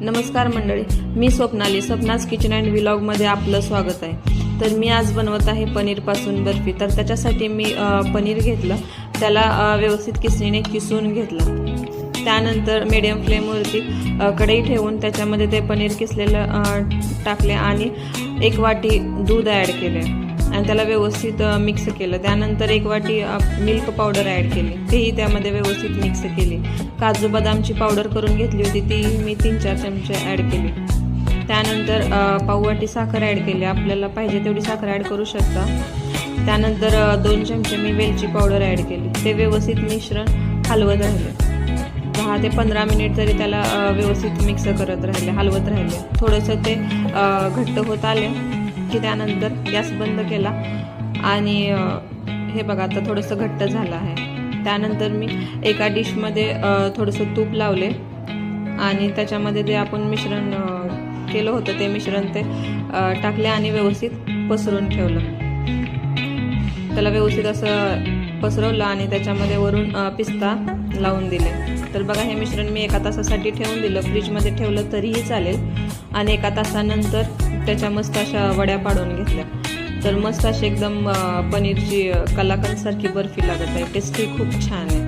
नमस्कार मंडळी, मी Swapna's kitchen and व्लॉगमध्ये आपलं स्वागत आहे। तर मी आज बनवत आहे पनीरपासून बर्फी। तर त्याच्यासाठी मी पनीर घेतलं, त्याला व्यवस्थित किसणीने किसून घेतलं। त्यानंतर मीडियम फ्लेमवरती कढई ठेवून त्याच्यामध्ये ते पनीर किसलेलं टाकले आणि 1 वाटी दूध ॲड केले आणि त्याला व्यवस्थित मिक्स केलं। त्यानंतर 1 वाटी मिल्क पावडर ॲड केली, तेही त्यामध्ये व्यवस्थित मिक्स केली। काजू बदामची पावडर करून घेतली होती, ती मी 3-4 चमचे ॲड केली। त्यानंतर पाव वाटी साखर ॲड केली, आपल्याला पाहिजे तेवढी साखर ॲड करू शकता। त्यानंतर 2 चमचे मी वेलची पावडर ॲड केली, ते व्यवस्थित मिश्रण हलवत राहिले। 10 ते 15 मिनिट तरी त्याला व्यवस्थित मिक्स करत राहिले, हलवत राहिले। थोडंसं ते घट्ट होत आले की त्यानंतर गॅस बंद केला आणि हे बघा आता थोडंसं घट्ट झालं आहे। त्यानंतर मी एका डिशमध्ये थोडंसं तूप लावले आणि त्याच्यामध्ये ते आपण मिश्रण केलं होतं ते मिश्रण ते टाकले आणि व्यवस्थित पसरून ठेवलं। त्याला व्यवस्थित असं पसरवलं आणि त्याच्यामध्ये वरून पिस्ता लावून दिले। तर बघा हे मिश्रण मी 1 तासासाठी ठेवून दिलं, फ्रीजमध्ये ठेवलं तरीही चालेल। आणि 1 तासानंतर त्याच्या मस्त अशा वड्या पाडून घेतल्या। तर मस्त अशी एकदम पनीरची कलाकंदसारखी बर्फी लागत आहे, टेस्टी खूप छान आहे।